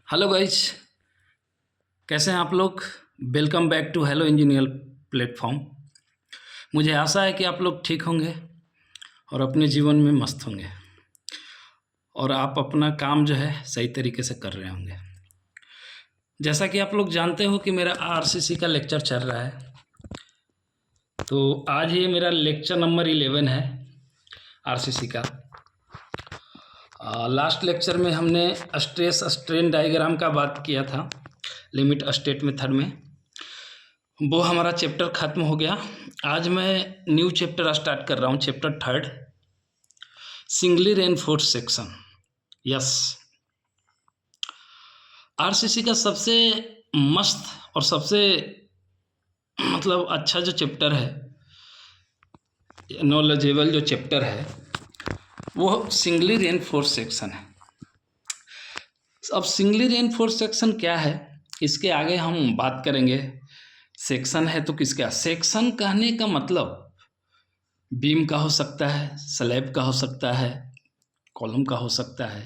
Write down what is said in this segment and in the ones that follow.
Hello guys, कैसे हैं आप लोग। Welcome back to hello engineer platform. मुझे आशा है कि आप लोग ठीक होंगे और अपने जीवन में मस्त होंगे और आप अपना काम जो है सही तरीके से कर रहे होंगे। जैसा कि आप लोग जानते हो कि मेरा आरसीसी का लेक्चर चल रहा है, तो आज ये मेरा लेक्चर नंबर 11 है आरसीसी का। लास्ट लेक्चर में हमने स्ट्रेस स्ट्रेन डायग्राम का बात किया था, लिमिट स्टेट मेथड में। वो हमारा चैप्टर ख़त्म हो गया। आज मैं न्यू चैप्टर स्टार्ट कर रहा हूँ, chapter 3, singly reinforce section. Yes, RCC का सबसे मस्त और सबसे मतलब अच्छा जो चैप्टर है, नॉलेजेबल जो चैप्टर है, वो सिंगली रेनफोर्स सेक्शन है। अब सिंगली रेनफोर्स सेक्शन क्या है, इसके आगे हम बात करेंगे। सेक्शन है तो किसका, सेक्शन कहने का मतलब बीम का हो सकता है, स्लैब का हो सकता है, कॉलम का हो सकता है।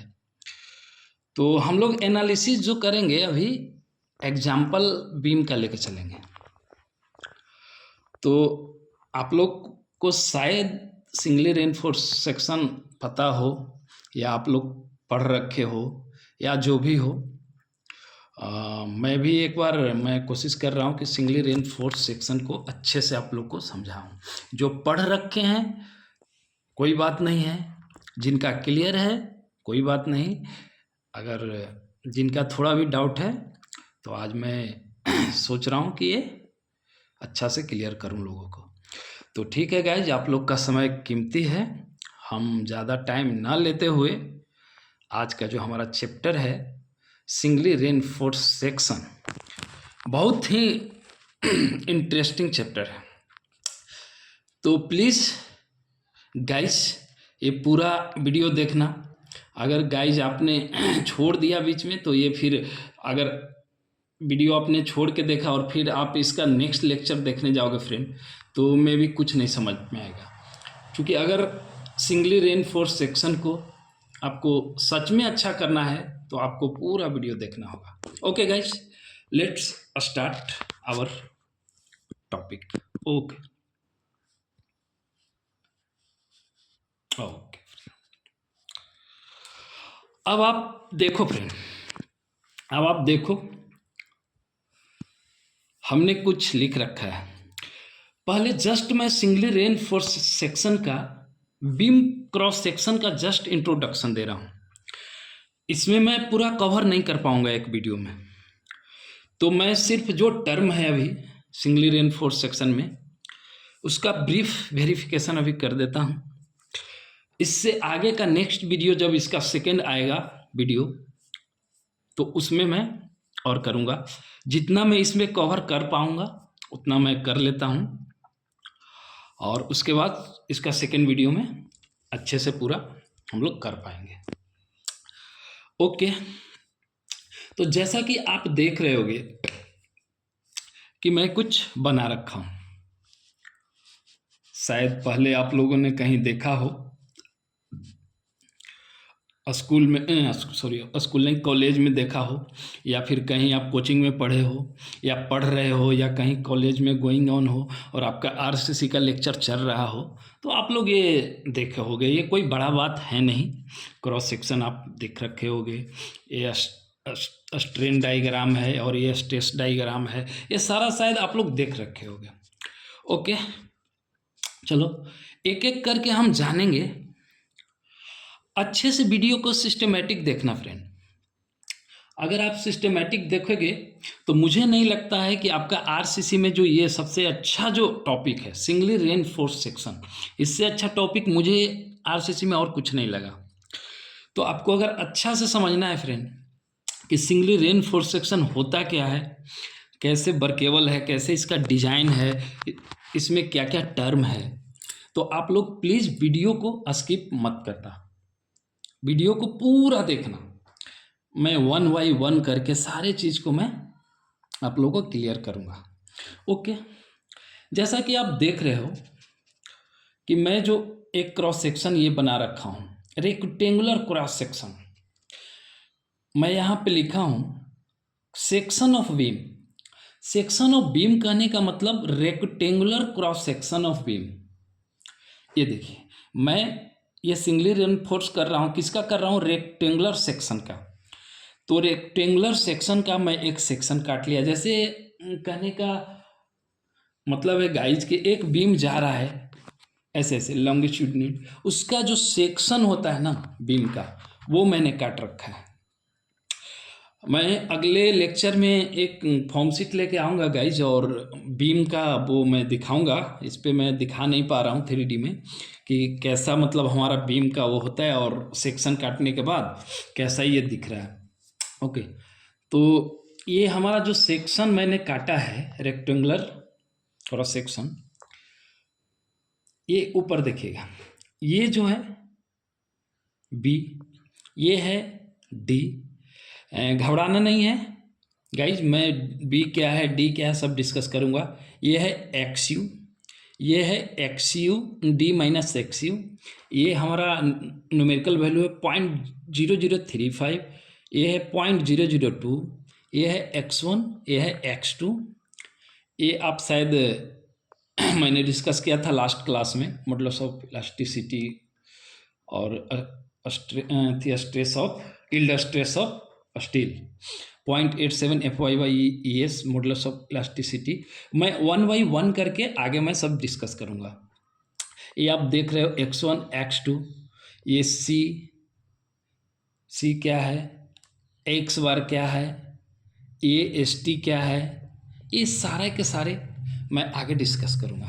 तो हम लोग एनालिसिस जो करेंगे अभी एग्जाम्पल बीम का लेके चलेंगे। तो आप लोग को शायद सिंगली रेनफोर्स सेक्शन पता हो या आप लोग पढ़ रखे हो या जो भी हो। मैं भी एक बार मैं कोशिश कर रहा हूँ कि सिंगली रेनफोर्स सेक्शन को अच्छे से आप लोग को समझाऊँ। जो पढ़ रखे हैं कोई बात नहीं है, जिनका क्लियर है कोई बात नहीं, अगर जिनका थोड़ा भी डाउट है तो आज मैं सोच रहा हूँ कि ये अच्छा से क्लियर करूँ लोगों को। तो ठीक है गाइज, आप लोग का समय कीमती है, हम ज़्यादा टाइम ना लेते हुए आज का जो हमारा चैप्टर है सिंगली रेनफोर्स सेक्शन, बहुत ही इंटरेस्टिंग चैप्टर है। तो प्लीज़ गाइज ये पूरा वीडियो देखना। अगर गाइज आपने छोड़ दिया बीच में तो ये फिर अगर वीडियो आपने छोड़ के देखा और फिर आप इसका नेक्स्ट लेक्चर देखने जाओगे फ्रेंड, तो मैं भी कुछ नहीं समझ में आएगा। क्योंकि अगर सिंगली रेनफोर्स सेक्शन को आपको सच में अच्छा करना है तो आपको पूरा वीडियो देखना होगा। Okay guys, let's start our topic. Okay okay, अब आप देखो फ्रेंड, अब आप देखो हमने कुछ लिख रखा है। पहले जस्ट मैं सिंगली रेनफोर्स सेक्शन का बीम क्रॉस सेक्शन का जस्ट इंट्रोडक्शन दे रहा हूँ। इसमें मैं पूरा कवर नहीं कर पाऊंगा एक वीडियो में, तो मैं सिर्फ जो टर्म है अभी सिंगली रेनफोर्स सेक्शन में उसका ब्रीफ वेरिफिकेशन अभी कर देता हूँ। इससे आगे का नेक्स्ट वीडियो जब इसका सेकेंड आएगा वीडियो, तो उसमें मैं और करूँगा। जितना मैं इसमें कवर कर पाऊँगा उतना मैं कर लेता हूँ, और उसके बाद इसका सेकेंड वीडियो में अच्छे से पूरा हम लोग कर पाएंगे। ओके, तो जैसा कि आप देख रहे होगे कि मैं कुछ बना रखा हूँ, शायद पहले आप लोगों ने कहीं देखा हो, स्कूल में स्कूल नहीं, कॉलेज में देखा हो, या फिर कहीं आप कोचिंग में पढ़े हो या पढ़ रहे हो, या कहीं कॉलेज में गोइंग ऑन हो और आपका आरसीसी का लेक्चर चल रहा हो, तो आप लोग ये देखे होगे। ये कोई बड़ा बात है नहीं, क्रॉस सेक्शन आप देख रखे होगे। ये स्ट्रेन डायग्राम है और ये स्ट्रेस डायग्राम है, ये सारा शायद आप लोग देख रखे होगे। ओके, चलो एक एक करके हम जानेंगे। अच्छे से वीडियो को सिस्टमेटिक देखना फ्रेंड। अगर आप सिस्टमेटिक देखोगे तो मुझे नहीं लगता है कि आपका आरसीसी में जो ये सबसे अच्छा जो टॉपिक है सिंगली रेनफोर्स सेक्शन, इससे अच्छा टॉपिक मुझे आरसीसी में और कुछ नहीं लगा। तो आपको अगर अच्छा से समझना है फ्रेंड कि सिंगली रेनफोर्स सेक्शन होता क्या है, कैसे वर्केबल है, कैसे इसका डिजाइन है, इसमें क्या क्या टर्म है, तो आप लोग प्लीज़ वीडियो को स्किप मत करना, वीडियो को पूरा देखना। मैं 1 बाई 1 करके सारे चीज़ को मैं आप लोगों को क्लियर करूँगा। ओके, जैसा कि आप देख रहे हो कि मैं जो एक क्रॉस सेक्शन ये बना रखा हूँ, रेक्टेंगुलर क्रॉस सेक्शन, मैं यहाँ पे लिखा हूँ section of beam. Section of beam कहने का मतलब rectangular cross section of beam. ये देखिए, मैं ये सिंगली रेनफोर्स कर रहा हूँ, किसका कर रहा हूँ? रेक्टेंगुलर सेक्शन का। तो रेक्टेंगुलर सेक्शन का मैं एक सेक्शन काट लिया। जैसे कहने का मतलब है गाइज कि एक बीम जा रहा है ऐसे ऐसे लॉन्गिट्यूडनल, उसका जो सेक्शन होता है ना बीम का, वो मैंने काट रखा है। मैं अगले लेक्चर में एक फॉर्म शीट लेके आऊँगा गाइज, और बीम का वो मैं दिखाऊंगा। इस पे मैं दिखा नहीं पा रहा हूँ 3D में कि कैसा मतलब हमारा बीम का वो होता है, और सेक्शन काटने के बाद कैसा ये दिख रहा है। ओके, तो ये हमारा जो सेक्शन मैंने काटा है रेक्टेंगुलर क्रॉस सेक्शन, ये ऊपर देखिएगा, ये जो है बी, ये है डी। घबराना नहीं है गाइज, मैं बी क्या है डी क्या है सब डिस्कस करूँगा। ये है एक्स यू, ये है x U D minus x you, ये हमारा न्यूमेरिकल वैल्यू है 0.0035, ये है 0.002, ये है x1, ये है x2। ये आप शायद मैंने डिस्कस किया था लास्ट क्लास में, मॉडुलस ऑफ इलास्टिसिटी और stress of yield stress of steel 0.87 FY/ES modulus of elasticity. मैं 1/1 करके आगे मैं सब डिस्कस करूँगा। ये आप देख रहे हो x1 x2, ये सी क्या है, x बार क्या है, ये ST क्या है, ये सारे के सारे मैं आगे डिस्कस करूँगा।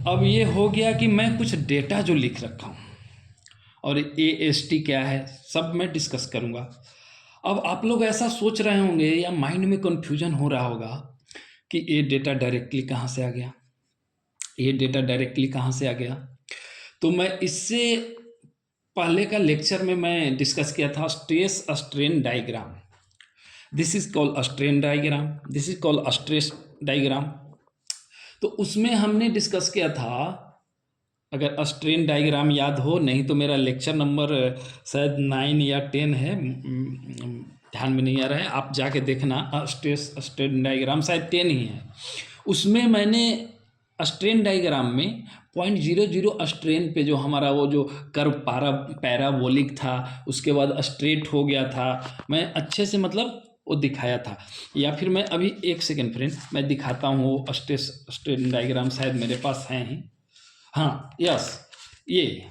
अब ये हो गया कि मैं कुछ डेटा जो लिख रखा हूँ, और AST क्या है सब मैं डिस्कस करूँगा। अब आप लोग ऐसा सोच रहे होंगे या माइंड में कन्फ्यूजन हो रहा होगा कि ये डेटा डायरेक्टली कहाँ से आ गया, ये डेटा डायरेक्टली कहाँ से आ गया। तो मैं इससे पहले का लेक्चर में मैं डिस्कस किया था stress strain diagram. This is called strain diagram, this is called stress diagram. तो उसमें हमने डिस्कस किया था, अगर स्ट्रेन डायग्राम याद हो, नहीं तो मेरा लेक्चर नंबर शायद 9 या 10 है, ध्यान में नहीं आ रहा है, आप जाके देखना। स्ट्रेन डायग्राम शायद 10 ही है। उसमें मैंने स्ट्रेन डायग्राम में 0.00 स्ट्रेन पे जो हमारा वो जो कर्व पैराबोलिक था, उसके बाद स्ट्रेट हो गया था, मैं अच्छे से मतलब वो दिखाया था। या फिर मैं अभी एक सेकेंड फ्रेंड मैं दिखाता हूँ वो स्ट्रेन डायग्राम, शायद मेरे पास है ही। हाँ यस, ये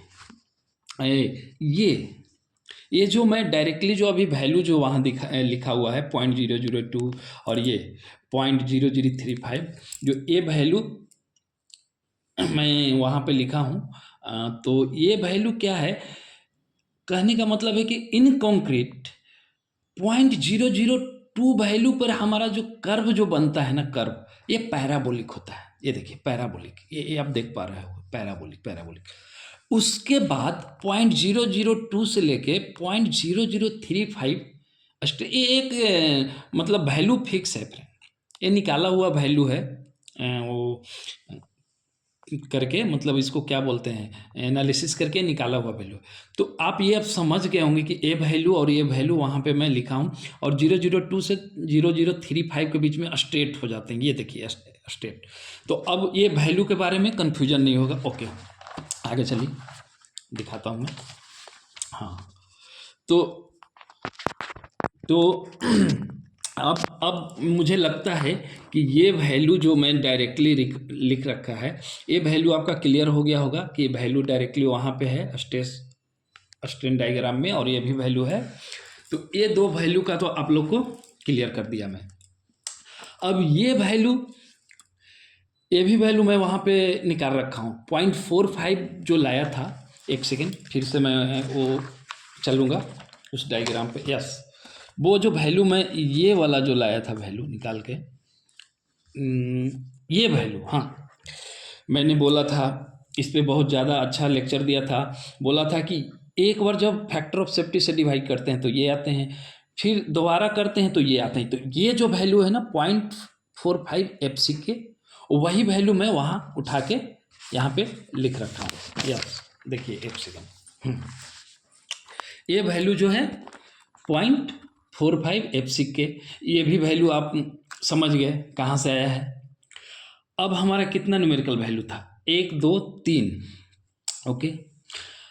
जो मैं डायरेक्टली जो अभी वैल्यू जो वहाँ लिखा हुआ है 0.002 और ये 0.0035, जो ये वैल्यू मैं वहाँ पे लिखा हूँ। तो ये वैल्यू क्या है, कहने का मतलब है कि इन कॉन्क्रीट 0.002 वैल्यू पर हमारा जो कर्व जो बनता है ना, कर्व ये पैराबोलिक होता है। ये देखिए पैराबोलिक, ये आप देख पा रहे हो, पैराबोलिक। उसके बाद 0.002 से लेके 0.0035 ये एक मतलब वैल्यू फिक्स है फ्रेंड, ये निकाला हुआ वैल्यू है। वो करके मतलब इसको क्या बोलते हैं, एनालिसिस करके निकाला हुआ वैल्यू। तो आप ये अब समझ गए होंगे कि ये वैल्यू और ये वैल्यू वहाँ पे मैं लिखा हूँ, और 0.02 से 0.035 के बीच में स्ट्रेट हो जाते हैं। ये देखिए स्ट्रेट। तो अब ये वैल्यू के बारे में कन्फ्यूजन नहीं होगा। ओके आगे चलिए दिखाता हूँ मैं। हाँ तो अब मुझे लगता है कि ये वैल्यू जो मैं डायरेक्टली लिख रखा है, ये वैल्यू आपका क्लियर हो गया होगा कि वैल्यू डायरेक्टली वहाँ पे है स्ट्रेन डायग्राम में, और ये भी वैल्यू है। तो ये दो वैल्यू का तो आप लोग को क्लियर कर दिया मैं। अब ये भी वैल्यू मैं वहाँ पे निकाल रखा हूँ 0.45 जो लाया था। एक सेकेंड फिर से मैं वो चलूँगा उस डायग्राम पे। यस, वो जो वैल्यू मैं ये वाला जो लाया था वैल्यू निकाल के, ये वैल्यू, हाँ मैंने बोला था इस पे बहुत ज़्यादा अच्छा लेक्चर दिया था। बोला था कि एक बार जब फैक्टर ऑफ सेफ्टी से डिवाइड करते हैं तो ये आते हैं, फिर दोबारा करते हैं तो ये आते हैं। तो ये जो वैल्यू है ना 0.45 FC के, वही वैल्यू मैं वहाँ उठा के यहाँ पे लिख रखा हूँ। यस देखिए एक सेकेंड, ये वैल्यू जो है 0.45 FCK, ये भी वैल्यू आप समझ गए कहाँ से आया है। अब हमारा कितना न्यूमेरिकल वैल्यू था, 1 2 3, ओके।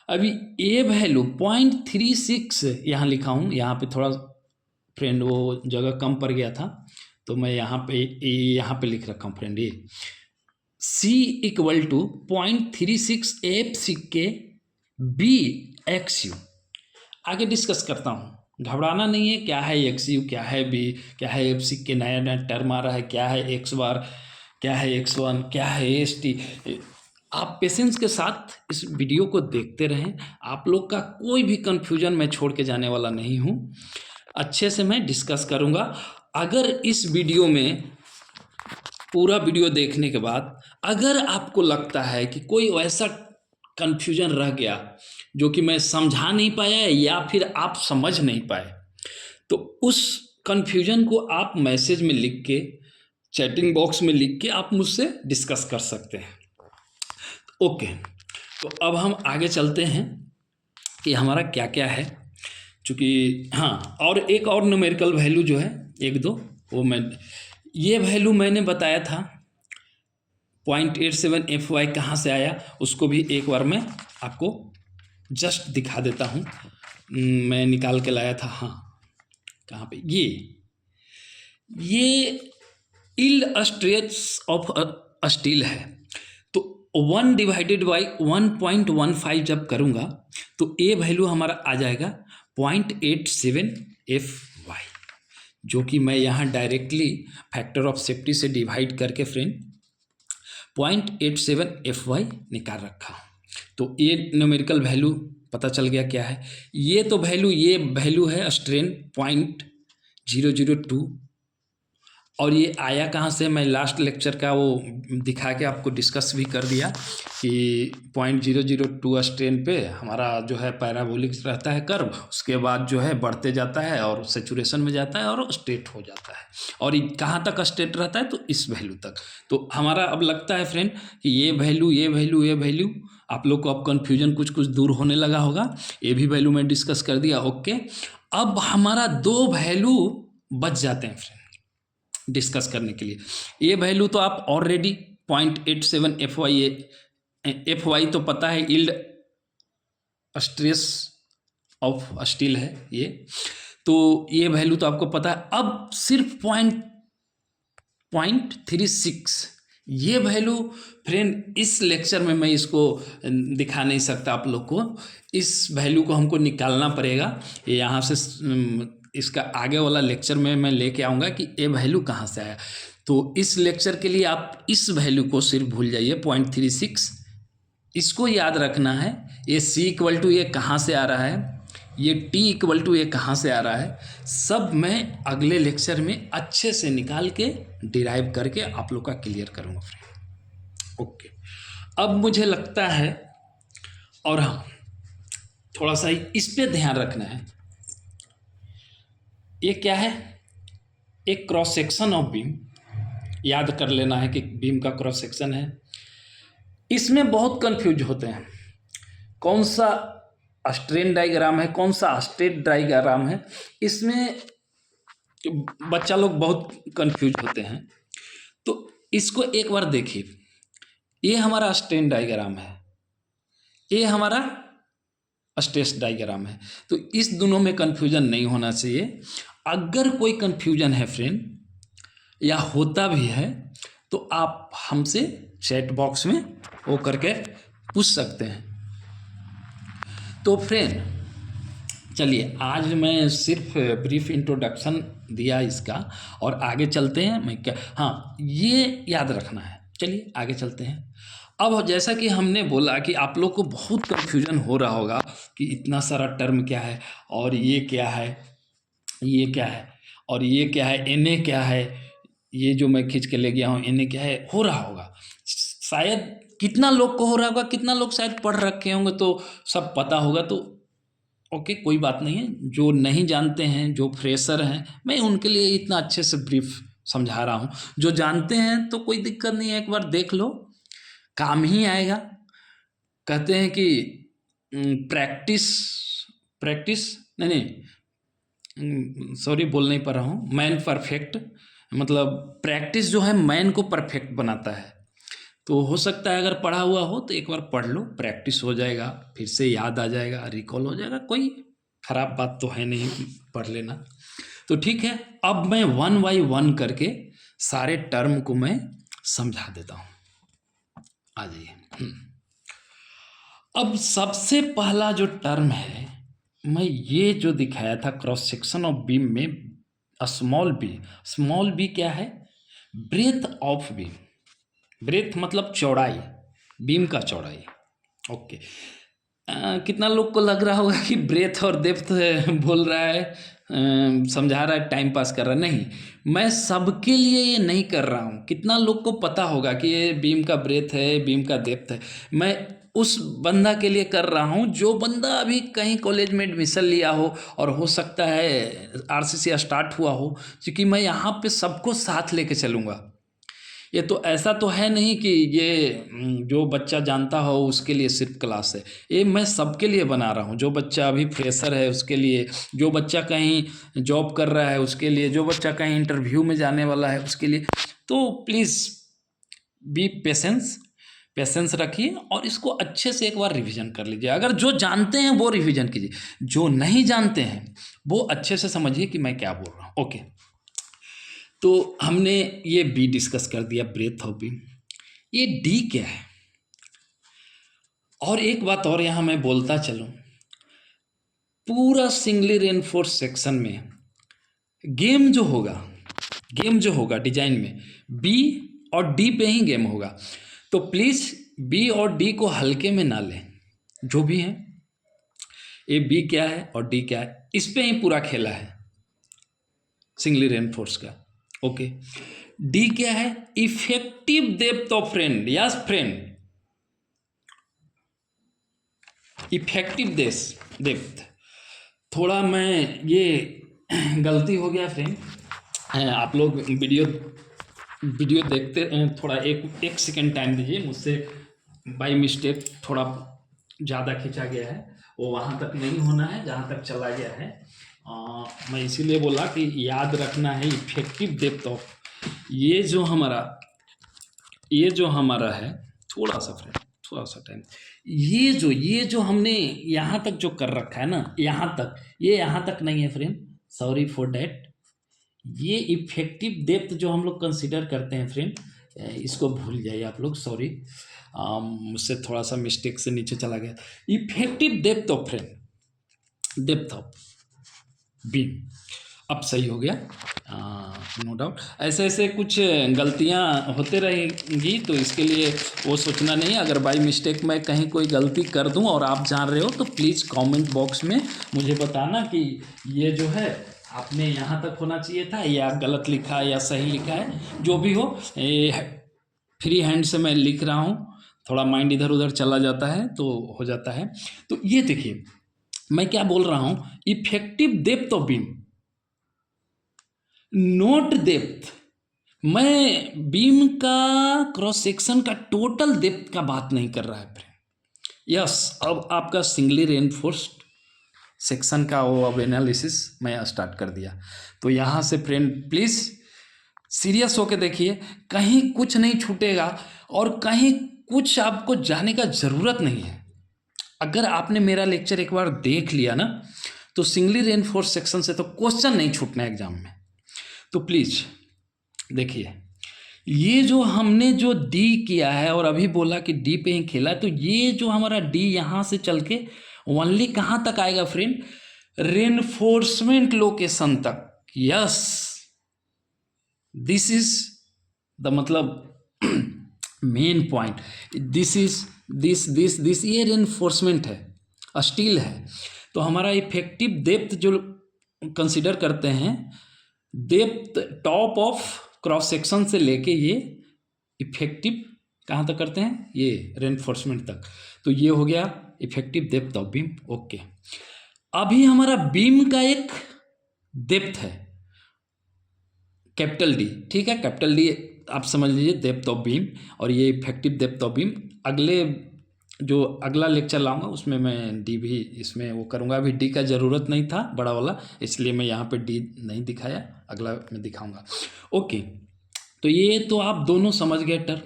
अभी ये वैल्यू 0.36 यहाँ लिखा हूँ, यहाँ पे थोड़ा फ्रेंड वो जगह कम पड़ गया था तो मैं यहाँ पे लिख रखा हूँ फ्रेंड, ये C equal to 0.36 FCK BXU। आगे डिस्कस करता हूँ, घबराना नहीं है, क्या है XU, क्या है B, क्या है FCK, नया नया टर्म आ रहा है, क्या है X बार, क्या है X1, क्या है ST। आप पेशेंस के साथ इस वीडियो को देखते रहें, आप लोग का कोई भी कंफ्यूजन मैं छोड़ के जाने वाला नहीं हूँ, अच्छे से मैं डिस्कस करूँगा। अगर इस वीडियो में पूरा वीडियो देखने के बाद अगर आपको लगता है कि कोई ऐसा कंफ्यूजन रह गया जो कि मैं समझा नहीं पाया या फिर आप समझ नहीं पाए, तो उस कंफ्यूजन को आप मैसेज में लिख के, चैटिंग बॉक्स में लिख के आप मुझसे डिस्कस कर सकते हैं। ओके, तो अब हम आगे चलते हैं कि हमारा क्या क्या है, चूँकि हाँ, और एक और न्यूमेरिकल वैल्यू जो है 1 2 वो ये वैल्यू मैंने बताया था 0.87 FY कहाँ से आया, उसको भी एक बार मैं आपको जस्ट दिखा देता हूँ। मैं निकाल के लाया था, हाँ कहाँ पे, ये यील्ड स्ट्रेस ऑफ स्टील है, तो 1 डिवाइडेड बाई 1.15 जब करूँगा तो ये वैल्यू हमारा आ जाएगा 0.87 FY, जो कि मैं यहाँ डायरेक्टली फैक्टर ऑफ सेफ्टी से डिवाइड करके फ्रेंड 0.87 FY निकाल रखा हूँ। तो ये न्यूमेरिकल वैल्यू पता चल गया क्या है। ये वैल्यू है स्ट्रेन 0.002, और ये आया कहाँ से, मैं लास्ट लेक्चर का वो दिखा के आपको डिस्कस भी कर दिया कि 0.002 स्ट्रेन पे हमारा जो है पैराबोलिक रहता है कर्व, उसके बाद जो है बढ़ते जाता है और सेचुरेशन में जाता है और स्ट्रेट हो जाता है, और कहाँ तक स्ट्रेट रहता है, तो इस वैल्यू तक। तो हमारा अब लगता है फ्रेंड कि ये वैल्यू आप लोग को अब कन्फ्यूजन कुछ दूर होने लगा होगा। ये भी वैल्यू मैं डिस्कस कर दिया, ओके। अब हमारा 2 वैल्यू बच जाते हैं फ्रेंड डिस्कस करने के लिए। ये वैल्यू तो आप ऑलरेडी 0.87 FY तो पता है, यील्ड स्ट्रेस ऑफ स्टील है ये, तो ये वैल्यू तो आपको पता है। अब सिर्फ 0.36 ये वैल्यू फ्रेंड इस लेक्चर में मैं इसको दिखा नहीं सकता आप लोग को, इस वैल्यू को हमको निकालना पड़ेगा। यहाँ से इसका आगे वाला लेक्चर में मैं लेके आऊँगा कि ये वैल्यू कहाँ से आया। तो इस लेक्चर के लिए आप इस वैल्यू को सिर्फ भूल जाइए 0.36, इसको याद रखना है। ये C इक्वल टू ये कहाँ से आ रहा है, ये T इक्वल टू ये कहाँ से आ रहा है, सब मैं अगले लेक्चर में अच्छे से निकाल के डिराइव करके आप लोग का क्लियर करूँगा फ्रेंड, ओके। अब मुझे लगता है, और हाँ थोड़ा सा इस पे ध्यान रखना है, ये क्या है, एक क्रॉस सेक्शन ऑफ बीम याद कर लेना है कि बीम का क्रॉस सेक्शन है। इसमें बहुत कंफ्यूज होते हैं, कौन सा स्ट्रेन डायग्राम है, कौन सा स्ट्रेट डायग्राम है, इसमें बच्चा लोग बहुत कंफ्यूज होते हैं। तो इसको एक बार देखिए, ये हमारा स्ट्रेन डायग्राम है, ये हमारा स्ट्रेस डायग्राम है, तो इस दोनों में कंफ्यूजन नहीं होना चाहिए। अगर कोई कंफ्यूजन है फ्रेंड या होता भी है तो आप हमसे चैट बॉक्स में वो करके पूछ सकते हैं। तो फ्रेंड चलिए, आज मैं सिर्फ ब्रीफ इंट्रोडक्शन दिया इसका, और आगे चलते हैं। मैं क्या, हाँ ये याद रखना है। चलिए आगे चलते हैं। अब जैसा कि हमने बोला कि आप लोग को बहुत कंफ्यूजन हो रहा होगा कि इतना सारा टर्म क्या है, और ये क्या है, ये क्या है, और ये क्या है, एनए क्या है, ये जो मैं खींच के ले गया हूँ एनए क्या है, हो रहा होगा शायद। कितना लोग को हो रहा होगा, कितना लोग शायद पढ़ रखे होंगे तो सब पता होगा, तो ओके कोई बात नहीं है। जो नहीं जानते हैं, जो फ्रेशर हैं, मैं उनके लिए इतना अच्छे से ब्रीफ समझा रहा हूँ। जो जानते हैं तो कोई दिक्कत नहीं है, एक बार देख लो, काम ही आएगा। कहते हैं कि प्रैक्टिस प्रैक्टिस नहीं, सॉरी बोल नहीं पा रहा हूँ, मैन परफेक्ट, मतलब प्रैक्टिस जो है मैन को परफेक्ट बनाता है। तो हो सकता है अगर पढ़ा हुआ हो तो एक बार पढ़ लो, प्रैक्टिस हो जाएगा, फिर से याद आ जाएगा, रिकॉल हो जाएगा, कोई खराब बात तो है नहीं पढ़ लेना। तो ठीक है, अब मैं वन बाई वन करके सारे टर्म को मैं समझा देता हूँ। आ जाइए। अब सबसे पहला जो टर्म है, मैं ये जो दिखाया था क्रॉस सेक्शन ऑफ बीम में, स्मॉल बी क्या है? Breath of beam. ब्रेथ मतलब चौड़ाई, बीम का चौड़ाई। ओके। कितना लोग को लग रहा होगा कि ब्रेथ और डेप्थ बोल रहा है, समझा रहा है, टाइम पास कर रहा है। नहीं, मैं सबके लिए ये नहीं कर रहा हूँ। कितना लोग को पता होगा कि ये बीम का ब्रेथ है, बीम का डेप्थ है। मैं उस बंदा के लिए कर रहा हूँ जो बंदा अभी कहीं कॉलेज में एडमिशन लिया हो, और हो सकता है आरसीसी स्टार्ट हुआ हो, क्योंकि मैं यहाँ पे सबको साथ लेके चलूँगा। ये तो ऐसा तो है नहीं कि ये जो बच्चा जानता हो उसके लिए सिर्फ क्लास है। ये मैं सबके लिए बना रहा हूँ। जो बच्चा अभी फ्रेशर है उसके लिए, जो बच्चा कहीं जॉब कर रहा है उसके लिए, जो बच्चा कहीं इंटरव्यू में जाने वाला है उसके लिए। तो प्लीज़ बी पेशेंस रखिए और इसको अच्छे से एक बार रिवीजन कर लीजिए। अगर जो जानते हैं वो रिवीजन कीजिए, जो नहीं जानते हैं वो अच्छे से समझिए कि मैं क्या बोल रहा हूँ। ओके, तो हमने ये बी डिस्कस कर दिया, ब्रेथ ऑफ बीम। ये डी क्या है? और एक बात और यहाँ मैं बोलता चलूँ, पूरा सिंगली रेनफोर्स सेक्शन में गेम जो होगा डिजाइन में, बी और डी पे ही गेम होगा। तो प्लीज़ बी और डी को हल्के में ना लें। जो भी है, ये बी क्या है और डी क्या है, इस पे ही पूरा खेला है सिंगली रेनफोर्स का। ओके, डी क्या है? Effective depth of friend. Yes friend, effective depth. थोड़ा मैं ये गलती हो गया फ्रेंड, आप लोग वीडियो देखते, थोड़ा एक सेकेंड टाइम दीजिए। मुझसे बाई मिस्टेक थोड़ा ज़्यादा खींचा गया है, वो वहाँ तक नहीं होना है जहाँ तक चला गया है। मैं इसीलिए बोला कि याद रखना है इफेक्टिव डेप्थ ऑफ, ये जो हमारा है, थोड़ा सा फ्रेंड, थोड़ा सा टाइम, ये जो हमने यहाँ तक जो कर रखा है ना, यहाँ तक, ये यहाँ तक नहीं है फ्रेंड, सॉरी फॉर डैट। ये इफेक्टिव डेप्थ जो हम लोग कंसिडर करते हैं फ्रेंड, इसको भूल जाइए आप लोग, सॉरी, मुझसे थोड़ा सा मिस्टेक से नीचे चला गया। Effective depth of friend, depth of beam, अब सही हो गया, नो डाउट। ऐसे ऐसे कुछ गलतियां होते रहेंगी, तो इसके लिए वो सोचना नहीं। अगर बाई मिस्टेक मैं कहीं कोई गलती कर दूं और आप जान रहे हो तो प्लीज़ कमेंट बॉक्स में मुझे बताना कि ये जो है आपने यहाँ तक होना चाहिए था, या गलत लिखा है या सही लिखा है। जो भी हो, फ्री हैंड से मैं लिख रहा हूँ, थोड़ा माइंड इधर उधर चला जाता है तो हो जाता है। तो ये देखिए मैं क्या बोल रहा हूँ, effective depth of beam, note depth. मैं बीम का क्रॉस सेक्शन का टोटल डेप्थ का बात नहीं कर रहा है फ्रेंड। यस, अब आपका सिंगली रेनफोर्स्ड सेक्शन का वो अब एनालिसिस मैं स्टार्ट कर दिया। तो यहाँ से फ्रेंड प्लीज़ सीरियस होके देखिए, कहीं कुछ नहीं छूटेगा और कहीं कुछ आपको जाने का ज़रूरत नहीं है। अगर आपने मेरा लेक्चर एक बार देख लिया ना, तो सिंगली रेनफोर्स सेक्शन से तो क्वेश्चन नहीं छूटना एग्जाम में। तो प्लीज़ देखिए, ये जो हमने जो डी किया है और अभी बोला कि डी पे ही खेला है, तो ये जो हमारा डी यहाँ से चल के ओनली कहाँ तक आएगा फ्रेंड? रेनफोर्समेंट लोकेशन तक। यस, दिस इज द मतलब मेन पॉइंट। दिस ये रेनफोर्समेंट है, स्टील है। तो हमारा इफेक्टिव डेप्थ जो कंसिडर करते हैं, depth top of cross section से लेके ये इफेक्टिव कहाँ तक करते हैं, ये रेनफोर्समेंट तक। तो ये हो गया effective depth of beam. Okay, अभी हमारा बीम का एक डेप्थ है कैपिटल डी, ठीक है, कैपिटल डी आप समझ लीजिए डेप्थ ऑफ बीम, और ये इफेक्टिव डेप्थ ऑफ बीम। अगले जो अगला लेक्चर लाऊंगा उसमें मैं डी भी इसमें वो करूंगा। अभी डी का ज़रूरत नहीं था बड़ा वाला, इसलिए मैं यहाँ पे डी नहीं दिखाया, अगला मैं दिखाऊंगा। ओके, तो ये तो आप दोनों समझ गए टर्म।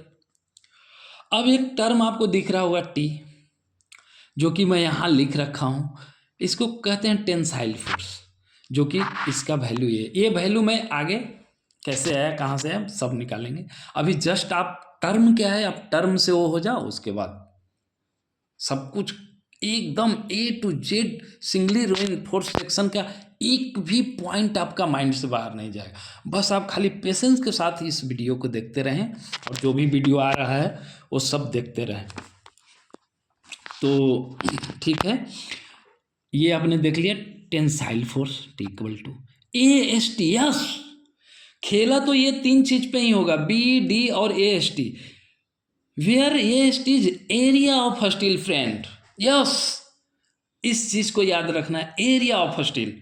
अब एक टर्म आपको दिख रहा होगा टी, जो कि मैं यहाँ लिख रखा हूँ, इसको कहते हैं टेंसाइल फोर्स, जो कि इसका वैल्यू ये वैल्यू मैं आगे कैसे आया कहाँ से आया सब निकालेंगे। अभी जस्ट आप टर्म क्या है, आप टर्म से वो हो जाओ, उसके बाद सब कुछ एकदम A to Z singly reinforce section का एक भी पॉइंट आपका माइंड से बाहर नहीं जाएगा। बस आप खाली पेशेंस के साथ इस वीडियो को देखते रहें, और जो भी वीडियो आ रहा है वो सब देखते रहें। तो ठीक है, ये आपने देख लिया tensile force T equal to A S T. Yes, खेला तो ये तीन चीज पे ही होगा, बी डी और A S T. Where A S T is area of steel friend. Yes, इस चीज को याद रखना है, एरिया ऑफ स्टील।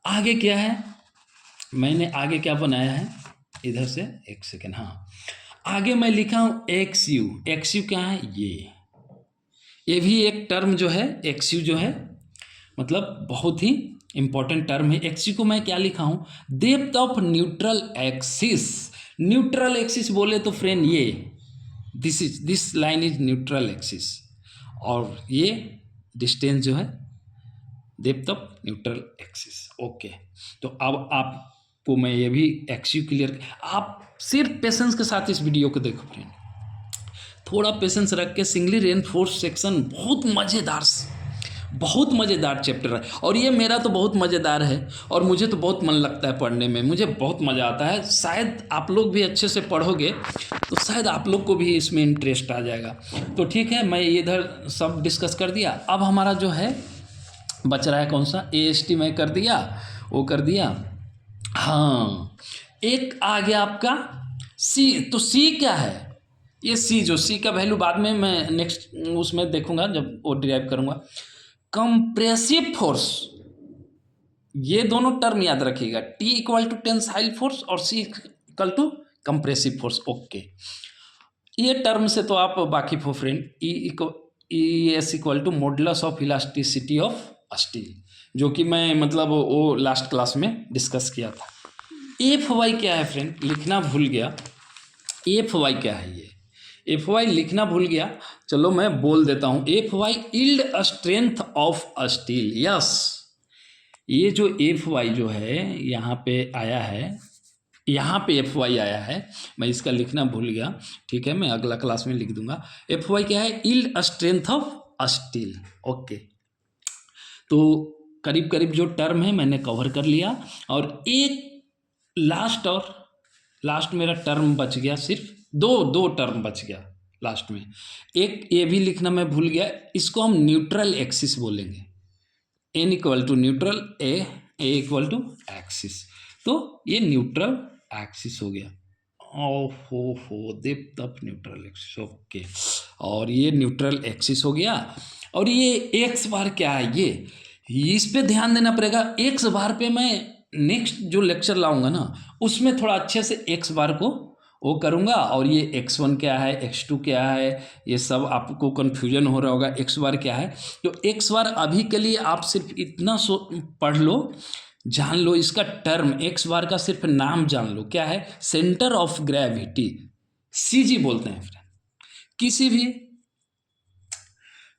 आगे क्या है, मैंने आगे क्या बनाया है, इधर से एक सेकेंड, हाँ आगे मैं लिखा हूं एक्स यू। एक्स यू क्या है, ये भी एक टर्म जो है, एक्स यू जो है मतलब बहुत ही इंपॉर्टेंट टर्म है। एक्स यू को मैं क्या लिखा हूं, depth of neutral axis. Neutral axis बोले तो फ्रेंड ये this line is neutral axis, और ये डिस्टेंस जो है depth of neutral axis. Okay, तो अब आपको मैं ये भी एक्स यू क्लियर, आप सिर्फ पेशेंस के साथ इस वीडियो को देखो फ्रेंड, थोड़ा पेशेंस रख के। सिंगली रेनफोर्स सेक्शन बहुत मज़ेदार चैप्टर है, और ये मेरा तो बहुत मज़ेदार है, और मुझे तो बहुत मन लगता है पढ़ने में, मुझे बहुत मज़ा आता है। शायद आप लोग भी अच्छे से पढ़ोगे तो शायद आप लोग को भी इसमें इंटरेस्ट आ जाएगा। तो ठीक है, मैं इधर सब डिस्कस कर दिया। अब हमारा जो है बच रहा है कौन सा, ए एस टी मैं कर दिया, वो कर दिया। हाँ, एक आ गया आपका सी। तो सी क्या है, ये सी, जो सी का वैल्यू बाद में मैं नेक्स्ट उसमें देखूंगा जब वो डिराइव करूंगा। कंप्रेसिव फोर्स, ये दोनों टर्म याद रखिएगा, T equal to tensile force और C equal to compressive force. Okay, ये टर्म से तो आप वाकिफ हो friend. E S equal to modulus of elasticity of steel, जो कि मैं मतलब वो लास्ट क्लास में डिस्कस किया था। एफ वाई क्या है फ्रेंड, लिखना भूल गया, एफ वाई क्या है, ये एफ वाई लिखना भूल गया, चलो मैं बोल देता हूँ। F Y yield strength of steel. Yes, ये जो एफ वाई जो है यहाँ पे आया है, यहाँ पे एफ वाई आया है, मैं इसका लिखना भूल गया, ठीक है मैं अगला क्लास में लिख दूंगा। एफ वाई क्या है, yield strength of steel. Okay, तो करीब करीब जो टर्म है मैंने कवर कर लिया, और एक लास्ट मेरा टर्म बच गया, सिर्फ दो टर्म बच गया लास्ट में। एक ये भी लिखना मैं भूल गया, इसको हम न्यूट्रल एक्सिस बोलेंगे। N equal to neutral A equal to axis, तो ये न्यूट्रल एक्सिस हो गया। हो depth of neutral axis. Okay, और ये न्यूट्रल एक्सिस हो गया। और ये एक्स बार क्या है, ये इस पे ध्यान देना पड़ेगा। एक्स बार पे मैं नेक्स्ट जो लेक्चर लाऊंगा ना, उसमें थोड़ा अच्छे से एक्स बार को वो करूँगा। और ये x1 क्या है, x2 क्या है, ये सब आपको कन्फ्यूजन हो रहा होगा, x बार क्या है। तो x बार अभी के लिए आप सिर्फ इतना पढ़ लो, जान लो इसका टर्म, x बार का सिर्फ नाम जान लो क्या है, सेंटर ऑफ ग्रेविटी, CG बोलते हैं फ्रेंड।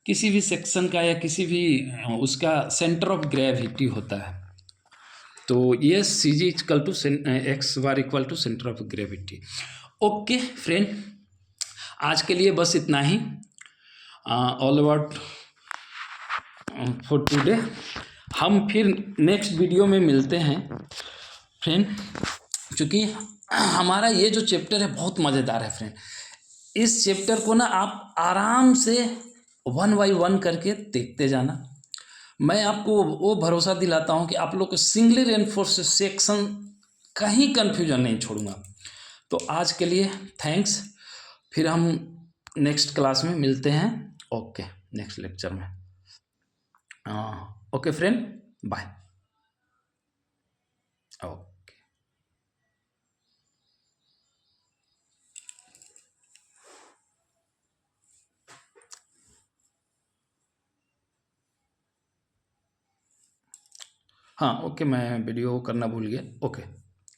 किसी भी सेक्शन का या किसी भी उसका सेंटर ऑफ ग्रेविटी होता है। तो ये CG equal to X bar equal to centre of gravity. Okay friend, आज के लिए बस इतना ही। All about for today. हम फिर नेक्स्ट वीडियो में मिलते हैं फ्रेंड, क्योंकि हमारा ये जो चैप्टर है बहुत मज़ेदार है फ्रेंड। इस चैप्टर को ना आप आराम से 1 बाय 1 करके देखते जाना। मैं आपको वो भरोसा दिलाता हूँ कि आप लोग को सिंगली रेनफोर्स सेक्शन कहीं कन्फ्यूजन नहीं छोड़ूंगा। तो आज के लिए थैंक्स, फिर हम नेक्स्ट क्लास में मिलते हैं। ओके, नेक्स्ट लेक्चर में। Okay friend, bye. ओके। हाँ, ओके, मैं वीडियो करना भूल गया। ओके।